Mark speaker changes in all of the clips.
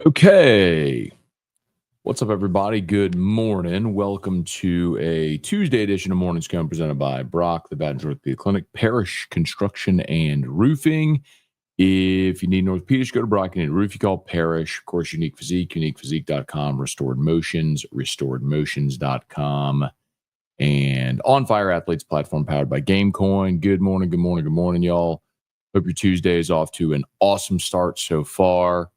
Speaker 1: Okay. What's up, everybody? Good morning. Welcome to a Tuesday edition of Morning Scone presented by Brock, the Baton Orthopedic Clinic, Parish Construction and Roofing. If you need an orthopedic, go to Brock. You need a roof, you call Parish. Of course, Unique Physique, uniquephysique.com, Restored Motions, restoredmotions.com, and On Fire Athletes platform powered by GameCoin. Good morning, good morning, good morning, y'all. Hope your Tuesday is off to an awesome start so far.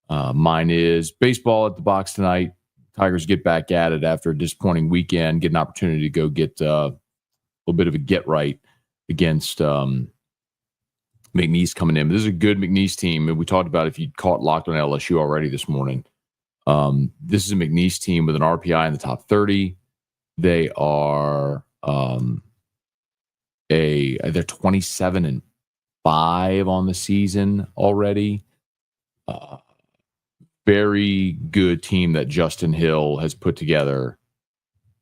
Speaker 1: Mine is baseball at the box tonight. Tigers get back at it after a disappointing weekend, get an opportunity to go get a little bit of a get right against McNeese coming in. But this is a good McNeese team. And we talked about if you caught locked on LSU already this morning. This is a McNeese team with an RPI in the top 30. They are they're 27-5 on the season already. Very good team that Justin Hill has put together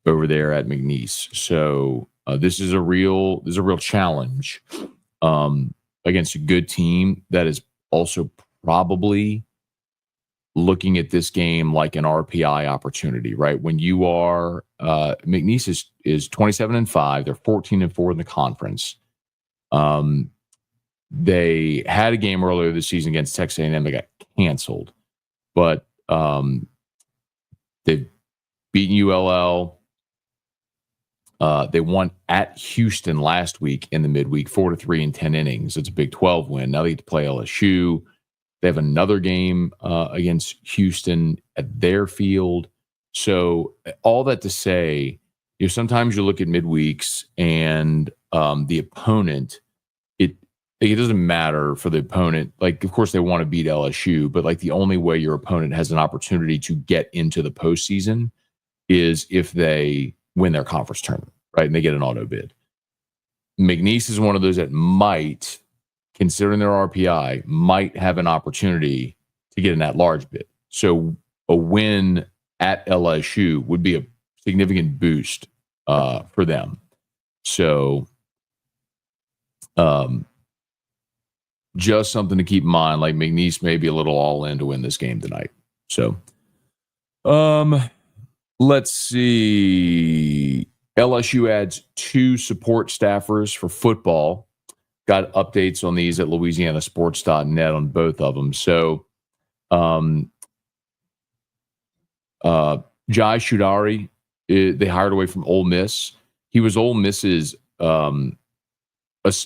Speaker 1: over there at McNeese. So this is a real challenge against a good team that is also probably looking at this game like an RPI opportunity, right? When you are McNeese is 27-5, they're 14-4 in the conference. They had a game earlier this season against Texas A&M that got canceled. But they've beaten ULL. They won at Houston last week in the midweek, 4-3 in 10 innings. It's a Big 12 win. Now they get to play LSU. They have another game against Houston at their field. So all that to say, sometimes you look at midweeks and the opponent. It doesn't matter for the opponent. Like, of course, they want to beat LSU, but like the only way your opponent has an opportunity to get into the postseason is if they win their conference tournament, right? And they get an auto bid. McNeese is one of those that might, considering their RPI, might have an opportunity to get in that large bid. So a win at LSU would be a significant boost for them. So, just something to keep in mind, like McNeese may be a little all in to win this game tonight. So, let's see. LSU adds 2 support staffers for football. Got updates on these at louisianasports.net on both of them. So, Jai Shudari, they hired away from Ole Miss. He was Ole Miss's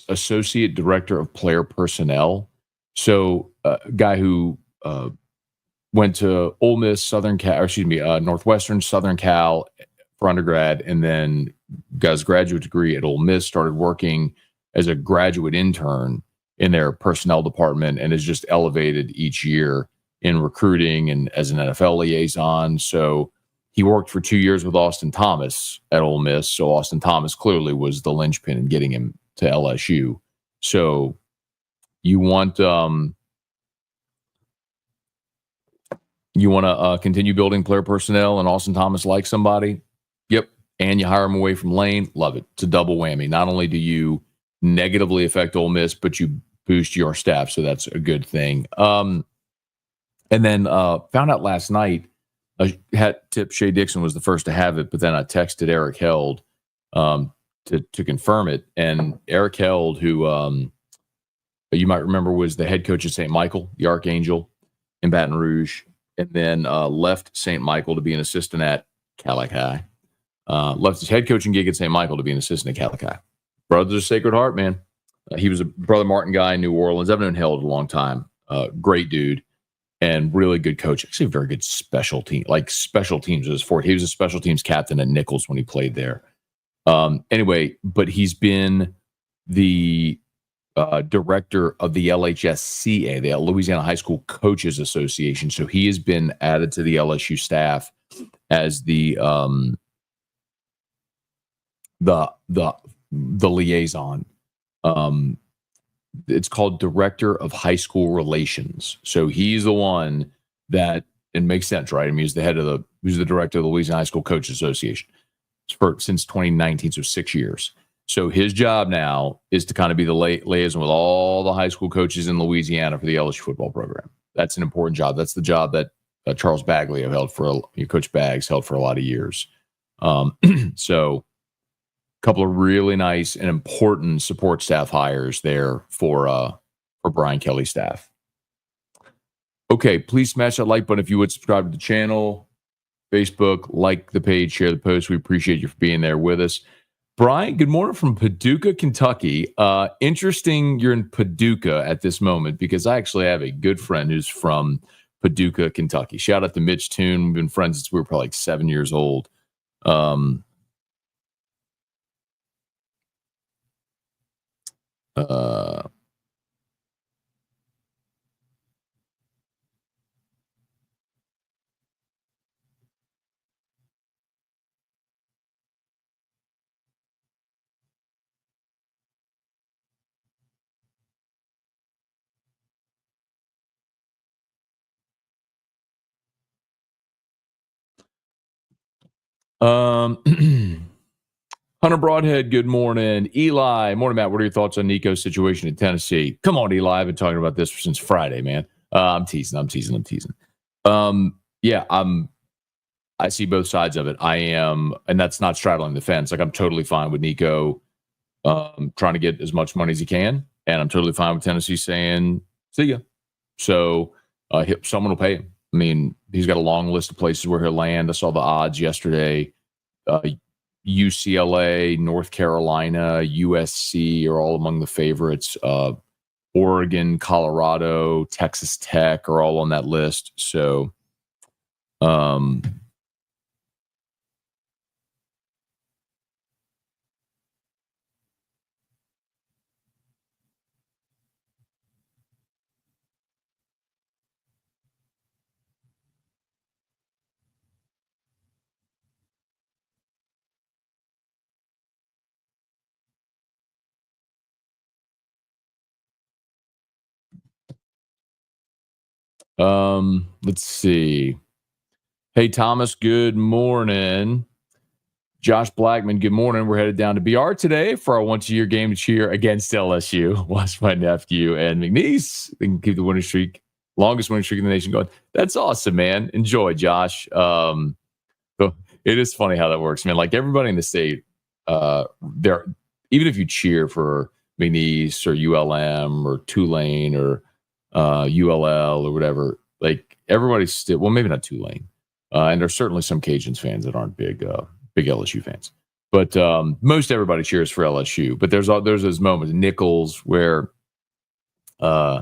Speaker 1: associate director of player personnel. So a guy who went to Ole Miss, Northwestern, Southern Cal for undergrad, and then got his graduate degree at Ole Miss, started working as a graduate intern in their personnel department, and is just elevated each year in recruiting and as an NFL liaison. So he worked for 2 years with Austin Thomas at Ole Miss. So Austin Thomas clearly was the linchpin in getting him to LSU. So you want to continue building player personnel, and Austin Thomas likes somebody. Yep. And you hire him away from Lane. Love it. It's a double whammy. Not only do you negatively affect Ole Miss, but you boost your staff. So that's a good thing. And then found out last night, had tip Shea Dixon was the first to have it, but then I texted Eric Held to confirm it. And Eric Held, who you might remember was the head coach at St. Michael, the Archangel in Baton Rouge, and then left St. Michael to be an assistant at Calicut. Left his head coaching gig at St. Michael to be an assistant at Calicut. Brothers of Sacred Heart, man. He was a Brother Martin guy in New Orleans. I've known Held a long time. Great dude. And really good coach. Actually, a very good special team. Like special teams was his forte. He was a special teams captain at Nichols when he played there. Anyway, but he's been the director of the LHSCA, the Louisiana High School Coaches Association. So he has been added to the LSU staff as the liaison. It's called Director of High School Relations. So he's the one that, it makes sense, right? I mean, he's the director of the Louisiana High School Coaches Association since 2019, so 6 years. So his job now is to kind of be the liaison with all the high school coaches in Louisiana for the LSU football program. That's an important job. That's the job that Charles Bagley held for, Coach Baggs held for a lot of years. So a couple of really nice and important support staff hires there for Brian Kelly's staff. Okay, please smash that like button if you would, subscribe to the channel, Facebook, like the page, share the post. We appreciate you for being there with us. Brian, good morning from Paducah, Kentucky. Interesting you're in Paducah at this moment because I actually have a good friend who's from Paducah, Kentucky. Shout out to Mitch Toon. We've been friends since we were probably like 7 years old. Hunter Broadhead, good morning. Eli, morning, Matt. What are your thoughts on Nico's situation in Tennessee? Come on, Eli. I've been talking about this since Friday, man. I'm teasing. Yeah, I see both sides of it. I am, and that's not straddling the fence. Like, I'm totally fine with Nico trying to get as much money as he can, and I'm totally fine with Tennessee saying, see ya. So someone will pay him. I mean, he's got a long list of places where he'll land. I saw the odds yesterday. UCLA, North Carolina, USC are all among the favorites. Oregon, Colorado, Texas Tech are all on that list. So, let's see. Hey, Thomas, good morning. Josh Blackman, good morning. We're headed down to BR today for our once-a-year game to cheer against LSU. Watch my nephew and McNeese. They can keep the winning streak, longest winning streak in the nation going. That's awesome, man. Enjoy, Josh. So it is funny how that works, man. Like, everybody in the state, there, even if you cheer for McNeese or ULM or Tulane or ULL or whatever, like, everybody's still, well, maybe not Tulane. And there's certainly some Cajuns fans that aren't big LSU fans, but most everybody cheers for LSU. But there's those moments, Nichols, where you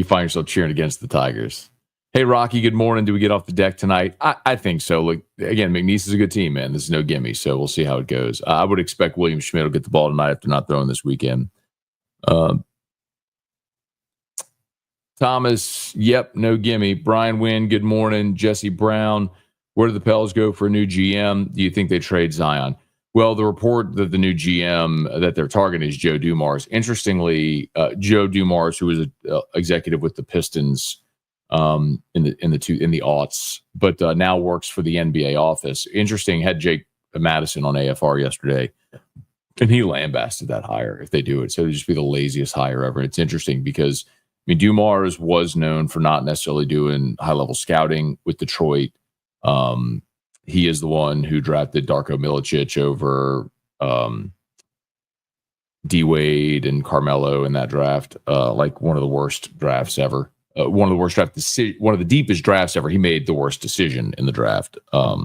Speaker 1: find yourself cheering against the Tigers. Hey, Rocky, good morning. Do we get off the deck tonight? I think so. Like, again, McNeese is a good team, man. This is no gimme, so we'll see how it goes. I would expect William Schmidt will get the ball tonight after not throwing this weekend. Thomas, yep, no gimme. Brian Wynn, good morning. Jesse Brown, where do the Pels go for a new GM? Do you think they trade Zion? Well, the report that the new GM that they're targeting is Joe Dumars. Interestingly, Joe Dumars, who was an executive with the Pistons in the aughts, but now works for the NBA office. Interesting, had Jake Madison on AFR yesterday, and he lambasted that hire if they do it. So it'd just be the laziest hire ever. It's interesting because, I mean, Dumars was known for not necessarily doing high-level scouting with Detroit. He is the one who drafted Darko Milicic over D-Wade and Carmelo in that draft. Like, one of the worst drafts ever. One of the deepest drafts ever. He made the worst decision in the draft. I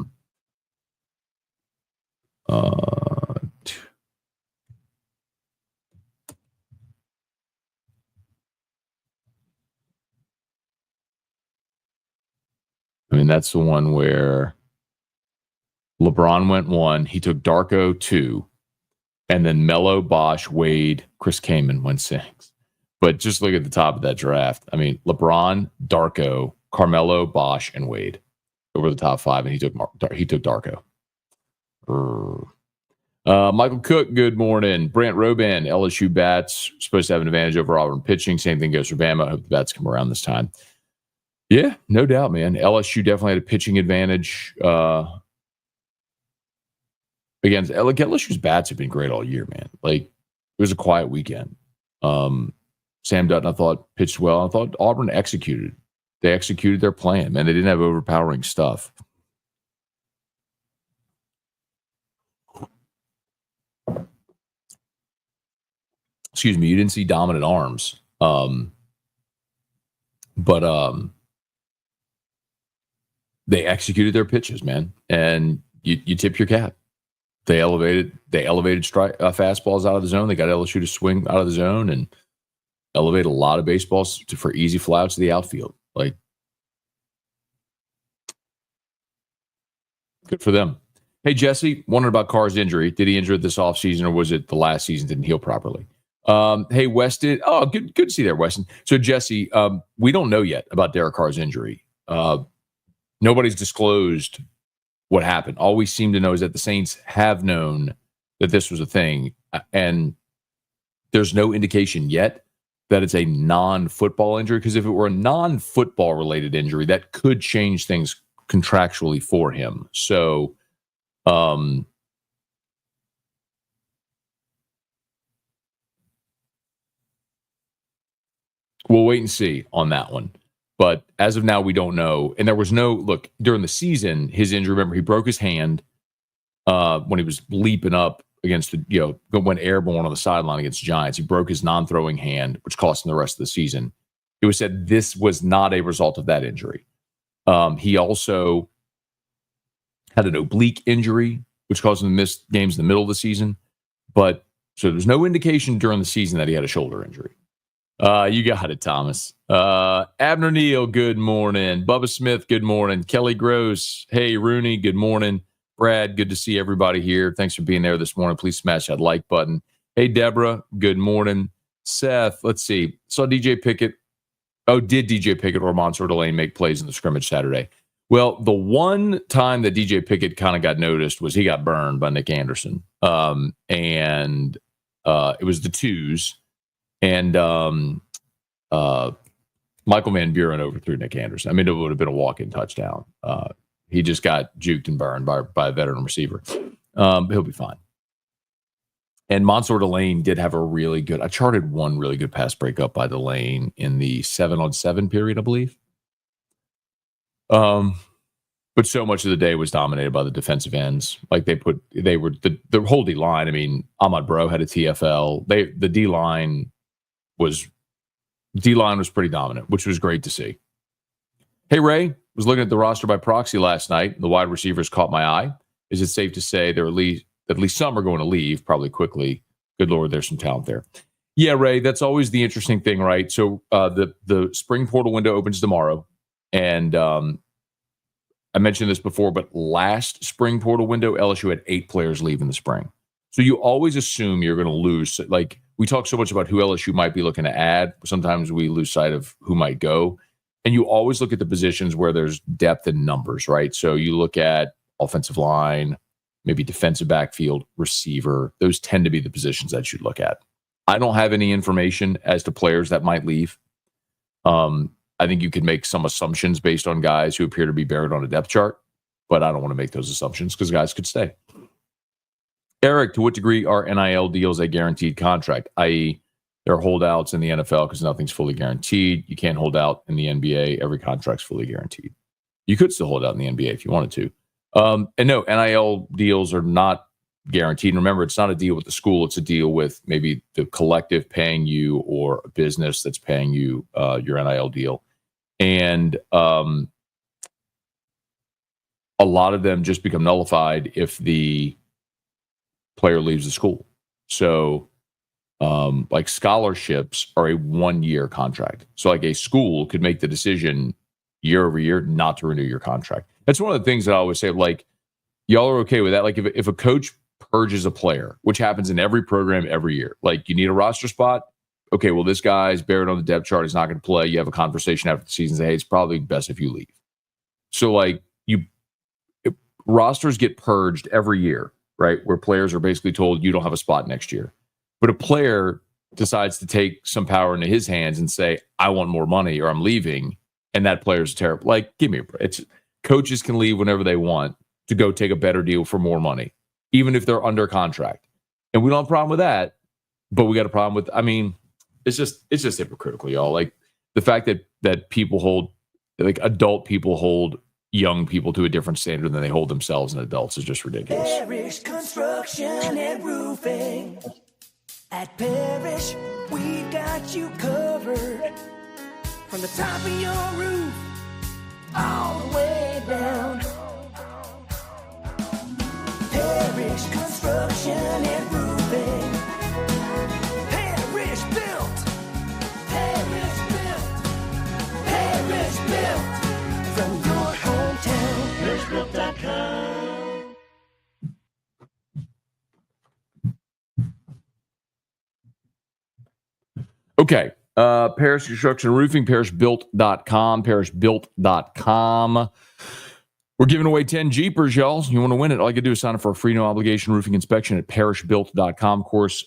Speaker 1: mean, that's the one where LeBron went 1. He took Darko 2. And then Melo, Bosh, Wade, Chris Kaman went 6. But just look at the top of that draft. I mean, LeBron, Darko, Carmelo, Bosh, and Wade over the top 5. And he took Darko. Michael Cook, good morning. Brant Roban, LSU bats, supposed to have an advantage over Auburn pitching. Same thing goes for Bama. I hope the bats come around this time. Yeah, no doubt, man. LSU definitely had a pitching advantage. Against LSU's bats have been great all year, man. Like, it was a quiet weekend. Sam Dutton, I thought, pitched well. I thought Auburn executed. They executed their plan, man. They didn't have overpowering stuff. Excuse me, you didn't see dominant arms. But they executed their pitches, man. And you tip your cap. They elevated fastballs out of the zone. They got LSU to swing out of the zone and elevate a lot of baseballs for easy fly-outs to the outfield. Like, good for them. Hey, Jesse, wondering about Carr's injury. Did he injure it this offseason, or was it the last season didn't heal properly? Hey, Weston. Oh, good to see you there, Weston. So, Jesse, we don't know yet about Derek Carr's injury. Nobody's disclosed what happened. All we seem to know is that the Saints have known that this was a thing, and there's no indication yet that it's a non-football injury, because if it were a non-football related injury, that could change things contractually for him. So, we'll wait and see on that one. But as of now, we don't know. And there was no look during the season. His injury. Remember, he broke his hand when he was leaping up against went airborne on the sideline against the Giants. He broke his non-throwing hand, which cost him the rest of the season. It was said this was not a result of that injury. He also had an oblique injury, which caused him to miss games in the middle of the season. But so there's no indication during the season that he had a shoulder injury. You got it, Thomas. Abner Neal, good morning. Bubba Smith, good morning. Kelly Gross, hey, Rooney, good morning. Brad, good to see everybody here. Thanks for being there this morning. Please smash that like button. Hey, Deborah, good morning. Seth, let's see. Saw DJ Pickett. Oh, did DJ Pickett or Monster Delane make plays in the scrimmage Saturday? Well, the one time that DJ Pickett kind of got noticed was he got burned by Nick Anderson. And it was the twos. And Michael Van Buren overthrew Nick Anderson. I mean, it would have been a walk-in touchdown. He just got juked and burned by a veteran receiver. He'll be fine. And Mansour Delane did have a really good – I charted one really good pass breakup by Delane in the 7-on-7 period, I believe. But so much of the day was dominated by the defensive ends. Like the whole D-line. I mean, Ahmad Bro had a TFL. The D-line was pretty dominant, which was great to see. Hey, Ray, was looking at the roster by proxy last night. The wide receivers caught my eye. Is it safe to say at least some are going to leave probably quickly? Good Lord, there's some talent there. Yeah, Ray, that's always the interesting thing, right? So the spring portal window opens tomorrow. And I mentioned this before, but last spring portal window, LSU had 8 players leave in the spring. So you always assume you're going to lose. Like, we talk so much about who LSU might be looking to add. Sometimes we lose sight of who might go. And you always look at the positions where there's depth in numbers, right? So you look at offensive line, maybe defensive backfield, receiver. Those tend to be the positions that you look at. I don't have any information as to players that might leave. I think you can make some assumptions based on guys who appear to be buried on a depth chart, but I don't want to make those assumptions because guys could stay. Eric, to what degree are NIL deals a guaranteed contract, i.e., there are holdouts in the NFL because nothing's fully guaranteed. You can't hold out in the NBA. Every contract's fully guaranteed. You could still hold out in the NBA if you wanted to. And no, NIL deals are not guaranteed. And remember, it's not a deal with the school. It's a deal with maybe the collective paying you or a business that's paying you your NIL deal. And a lot of them just become nullified if the player leaves the school. So like scholarships are a 1-year contract. So like a school could make the decision year over year not to renew your contract. That's one of the things that I always say, like, y'all are okay with that. Like if a coach purges a player, which happens in every program every year, like you need a roster spot. Okay, well, this guy's buried on the depth chart. He's not going to play. You have a conversation after the season. Say, hey, it's probably best if you leave. So like rosters get purged every year, right? Where players are basically told you don't have a spot next year. But a player decides to take some power into his hands and say, I want more money or I'm leaving. And that player's terrible. Like, give me a break. Coaches can leave whenever they want to go take a better deal for more money, even if they're under contract. And we don't have a problem with that. But we got a problem with, It's just hypocritical, y'all. Like the fact that people hold, like adult people hold young people to a different standard than they hold themselves and adults is just ridiculous.
Speaker 2: Parish Construction and Roofing. At Parish, we've got you covered. From the top of your roof, all the way down. Parish Construction and Roofing. Parish Built. Parish Built. Parish Built. From your hometown. ParishBuilt.com.
Speaker 1: Okay. Parish Construction and Roofing, ParishBuilt.com, ParishBuilt.com. We're giving away 10 Jeepers, y'all. You want to win it? All you got to do is sign up for a free no obligation roofing inspection at ParishBuilt.com. Of course,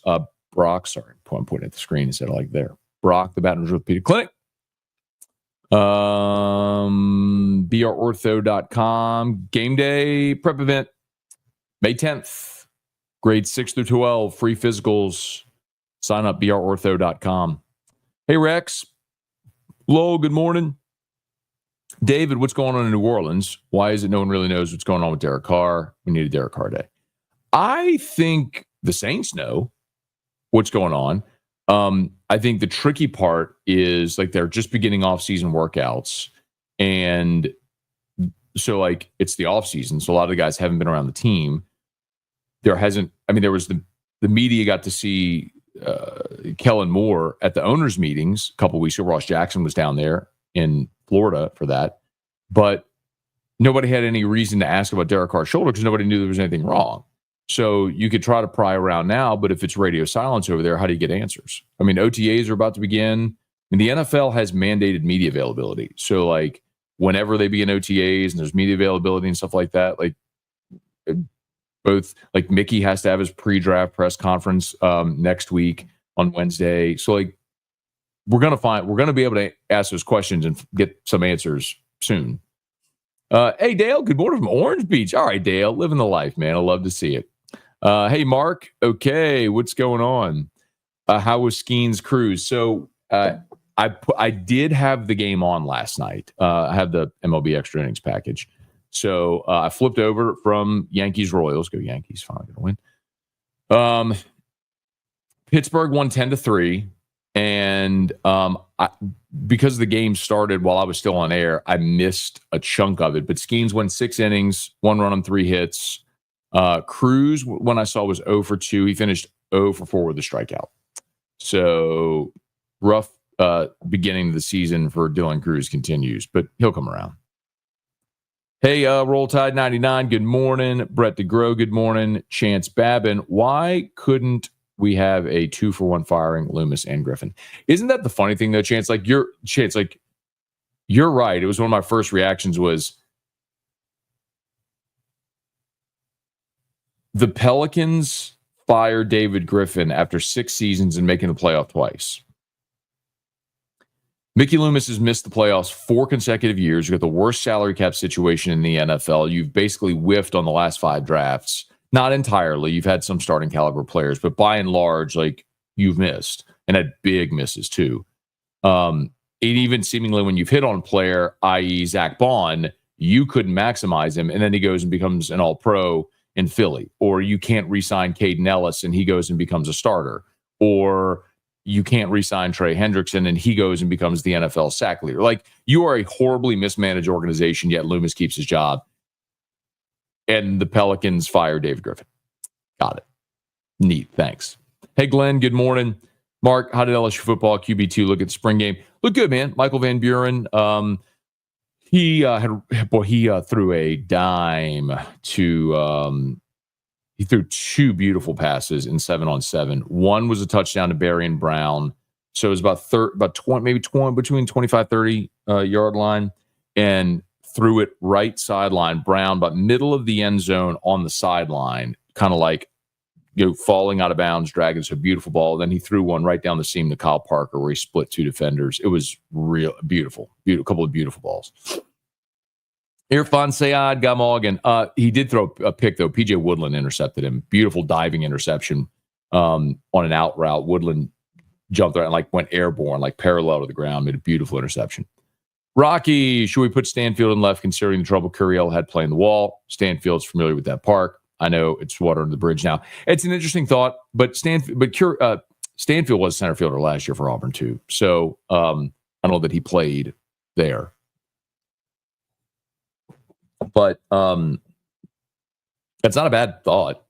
Speaker 1: Brock, sorry, I'm pointing at the screen instead of like there. Brock, the Baton Rouge Orthopedic Clinic. BROrtho.com. Game day prep event, May 10th. Grades 6 through 12, free physicals. Sign up, BROrtho.com. Hey, Rex. Hello, good morning. David, what's going on in New Orleans? Why is it no one really knows what's going on with Derek Carr? We need a Derek Carr day. I think the Saints know what's going on. I think the tricky part is like they're just beginning off-season workouts. And so like it's the off-season. So a lot of the guys haven't been around the team. There was the media got to see Kellen Moore at the owners' meetings a couple of weeks ago. Ross Jackson was down there in Florida for that, but nobody had any reason to ask about Derek Carr's shoulder because nobody knew there was anything wrong. So you could try to pry around now, but if it's radio silence over there, how do you get answers? I mean, OTAs are about to begin. I mean, the NFL has mandated media availability. So like whenever they begin OTAs and there's media availability and stuff like that, like both like Mickey has to have his pre-draft press conference next week on Wednesday. So like we're going to be able to ask those questions and get some answers soon. Hey, Dale, good morning from Orange Beach. All right, Dale, living the life, man. I love to see it. Hey, Mark. Okay, what's going on? How was Skene's cruise? So I did have the game on last night. I have the MLB extra innings package. So I flipped over from Yankees Royals. Go Yankees. Finally going to win. Pittsburgh won 10-3. And because the game started while I was still on air, I missed a chunk of it. But Skenes went 6 innings, 1 run on 3 hits. Cruz, when I saw, was 0 for 2. He finished 0 for 4 with a strikeout. So rough beginning of the season for Dylan Cruz continues, but he'll come around. Hey, Roll Tide 99, good morning. Brett DeGrow, good morning. Chance Babin, why couldn't we have a 2-for-1 firing Loomis and Griffin? Isn't that the funny thing though, Chance? Like you're right. It was one of my first reactions was the Pelicans fired David Griffin after 6 seasons and making the playoff twice. Mickey Loomis has missed the playoffs 4 consecutive years. You've got the worst salary cap situation in the NFL. You've basically whiffed on the last 5 drafts. Not entirely. You've had some starting caliber players, but by and large, like you've missed and had big misses too. And even seemingly when you've hit on a player, i.e. Zach Bond, you couldn't maximize him. And then he goes and becomes an all-pro in Philly. Or you can't re-sign Caden Ellis and he goes and becomes a starter. Or you can't re-sign Trey Hendrickson and he goes and becomes the NFL sack leader. Like you are a horribly mismanaged organization, yet Loomis keeps his job. And the Pelicans fire David Griffin. Got it. Neat. Thanks. Hey, Glenn. Good morning. Mark, how did LSU football QB2 look at the spring game? Look good, man. Michael Van Buren. He threw a dime to. He threw 2 beautiful passes in 7-on-7. One was a touchdown to Berrien Brown. So it was about 20, between 25-30 yard line, and threw it right sideline. Brown, but middle of the end zone on the sideline, kind of like falling out of bounds, dragging. So beautiful ball. Then he threw one right down the seam to Kyle Parker, where he split 2 defenders. It was real beautiful. A couple of beautiful balls. Irfan Sayad Gamogan. He did throw a pick, though. PJ Woodland intercepted him. Beautiful diving interception on an out route. Woodland jumped around, like went airborne, like parallel to the ground, made a beautiful interception. Rocky, should we put Stanfield in left considering the trouble Curiel had playing the wall? Stanfield's familiar with that park. I know it's water under the bridge now. It's an interesting thought, but Stanfield was center fielder last year for Auburn too. So I don't know that he played there. But it's not a bad thought.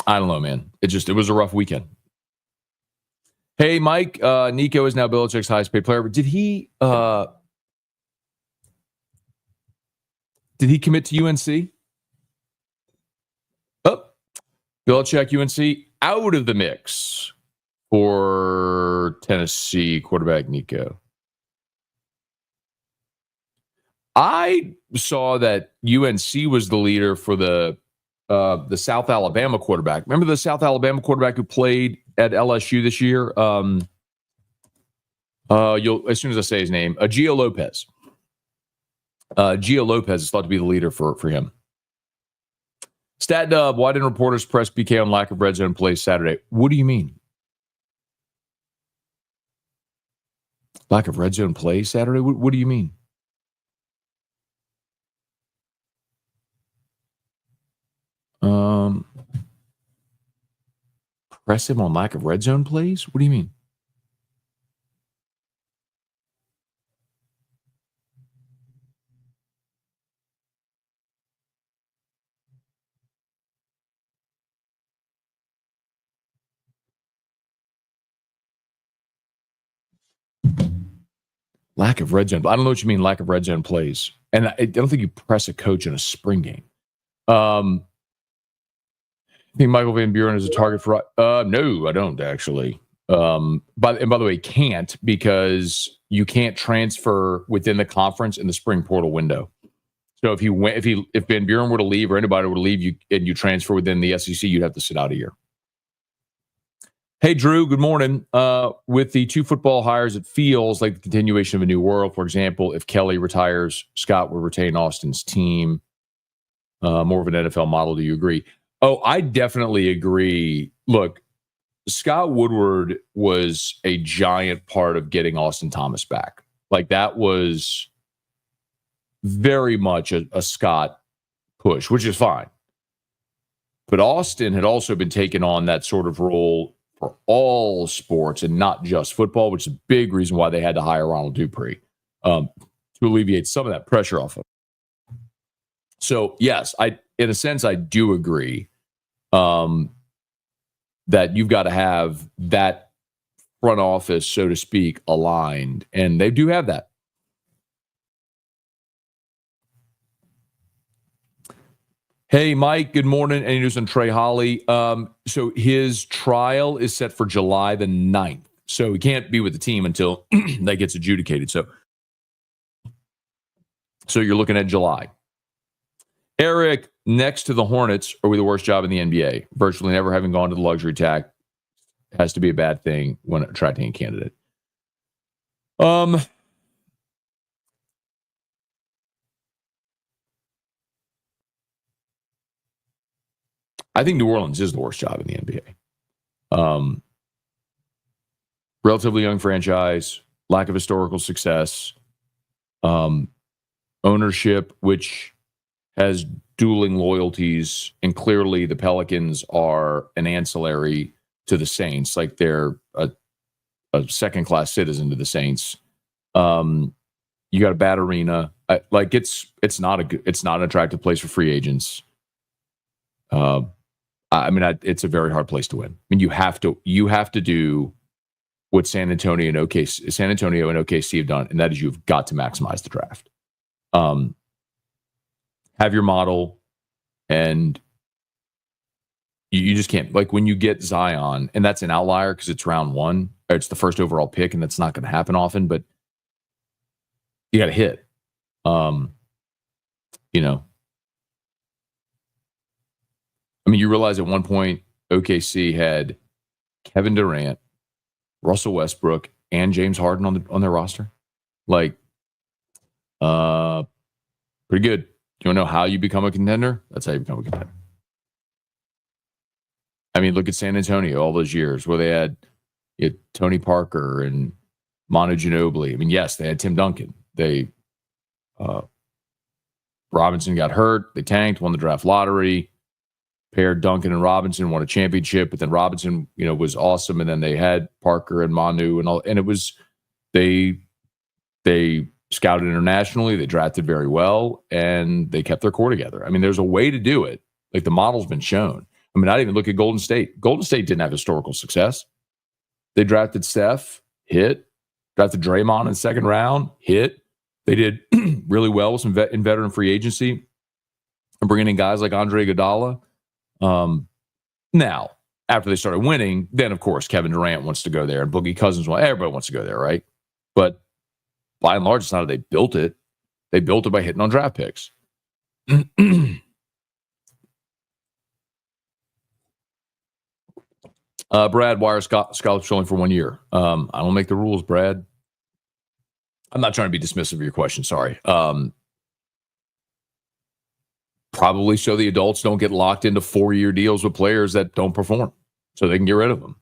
Speaker 1: I don't know, man. It was a rough weekend. Hey, Mike, Nico is now Belichick's highest paid player. But did he commit to UNC? Oh, Belichick, UNC out of the mix for Tennessee quarterback Nico. I saw that UNC was the leader for the South Alabama quarterback. Remember the South Alabama quarterback who played at LSU this year? You'll, as soon as I say his name, Gio Lopez. Gio Lopez is thought to be the leader for him. Stat Dub, why didn't reporters press BK on lack of red zone plays Saturday? What do you mean? Lack of red zone plays Saturday? What do you mean? Press him on lack of red zone plays? What do you mean? Lack of red zone. I don't know what you mean, lack of red zone plays. And I don't think you press a coach in a spring game. I think Michael Van Buren is a target for... no, I don't, actually. By the way, can't, because you can't transfer within the conference in the spring portal window. So if Van Buren were to leave or anybody were to leave and you transfer within the SEC, you'd have to sit out a year. Hey, Drew, good morning. With the 2 football hires, it feels like the continuation of a new world. For example, if Kelly retires, Scott will retain Austin's team. More of an NFL model. Do you agree? Oh, I definitely agree. Look, Scott Woodward was a giant part of getting Austin Thomas back. Like, that was very much a Scott push, which is fine. But Austin had also been taking on that sort of role for all sports and not just football, which is a big reason why they had to hire Ronald Dupree to alleviate some of that pressure off of. So, yes, in a sense, I do agree that you've got to have that front office, so to speak, aligned. And they do have that. Hey, Mike, good morning. Any news on Trey Holly? So his trial is set for July the 9th. So he can't be with the team until that gets adjudicated. So you're looking at July. Eric, next to the Hornets, are we the worst job in the NBA? Virtually never having gone to the luxury tax has to be a bad thing when attracting a candidate. I think New Orleans is the worst job in the NBA. Relatively young franchise, lack of historical success, ownership, which has dueling loyalties, and clearly the Pelicans are an ancillary to the Saints, like they're a second-class citizen to the Saints. You got a bad arena. It's not an attractive place for free agents. It's a very hard place to win. I mean, you have to do what San Antonio and OKC have done, and that is you've got to maximize the draft. Have your model, and you just can't. Like, when you get Zion, and that's an outlier because it's round 1, or it's the first overall pick, and that's not going to happen often, but you got to hit. You realize at one point OKC had Kevin Durant, Russell Westbrook, and James Harden on their roster. Like, pretty good. You want to know how you become a contender? That's how you become a contender. mean, look at San Antonio all those years where they had Tony Parker and Manu Ginobili. I mean, yes, they had Tim Duncan. Robinson got hurt. They tanked, won the draft lottery, paired Duncan and Robinson, won a championship. But then Robinson, was awesome. And then they had Parker and Manu and all. And it was they scouted internationally. They drafted very well, and they kept their core together. I mean, there's a way to do it. Like the model's been shown. I mean, I didn't even look at Golden State. Golden State didn't have historical success. They drafted Steph, hit. Drafted Draymond in the second round, hit. They did really well with some veteran free agency and bringing in guys like Andre Iguodala. Now, after they started winning, then, of course, Kevin Durant wants to go there and Boogie Cousins, everybody wants to go there, right? But by and large, it's not how they built it. They built it by hitting on draft picks. Brad, why are scholarships only for 1 year? I don't make the rules, Brad. I'm not trying to be dismissive of your question. Sorry. Probably so the adults don't get locked into 4-year deals with players that don't perform, so they can get rid of them.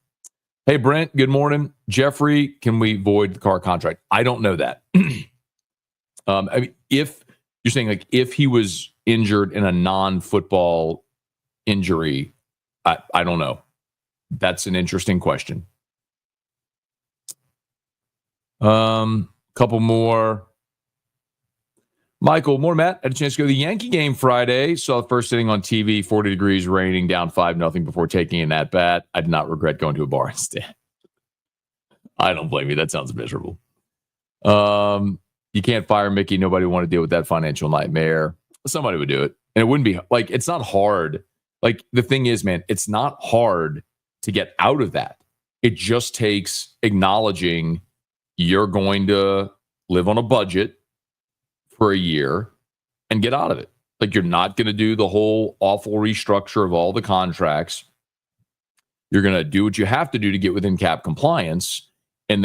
Speaker 1: Hey, Brent, good morning. Jeffrey, can we void the Carr contract? I don't know that. I mean, if you're saying like if he was injured in a non-football injury, I don't know. That's an interesting question. Couple more. Michael, more Matt, had a chance to go to the Yankee game Friday. Saw the first inning on TV, 40 degrees, raining, down 5-0 before taking in that bat. I did not regret going to a bar instead. I don't blame you. That sounds miserable. You can't fire Mickey. Nobody would want to deal with that financial nightmare. Somebody would do it. And it wouldn't be like, it's not hard. Like the thing is, man, it's not hard to get out of that. It just takes acknowledging you're going to live on a budget for a year and get out of it. Like you're not going to do the whole awful restructure of all the contracts. You're going to do what you have to do to get within cap compliance. And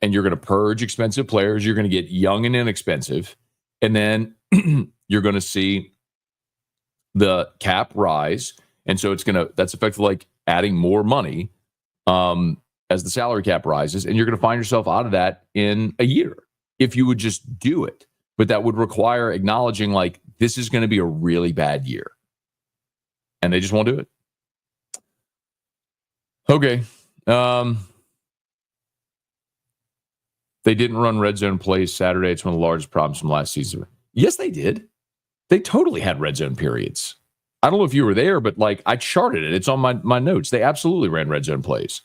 Speaker 1: you're going to purge expensive players. You're going to get young and inexpensive. And then you're going to see the cap rise. And so that's effectively like adding more money as the salary cap rises. And you're going to find yourself out of that in a year if you would just do it. But that would require acknowledging like this is going to be a really bad year. And they just won't do it. Okay. They didn't run red zone plays Saturday. It's one of the largest problems from last season. Yes, they did. They totally had red zone periods. I don't know if you were there, but like I charted it. It's on my notes. They absolutely ran red zone plays.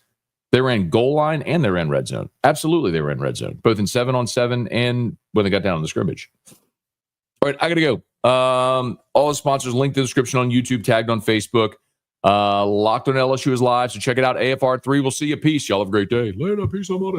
Speaker 1: They ran goal line and they ran red zone. Absolutely, they ran red zone, both in 7-on-7 and when they got down on the scrimmage. All right, I got to go. All the sponsors linked in the description on YouTube, tagged on Facebook. Locked on LSU is live, so check it out. AFR3. We'll see you. Peace. Y'all have a great day. Later. Peace. I'm out of here.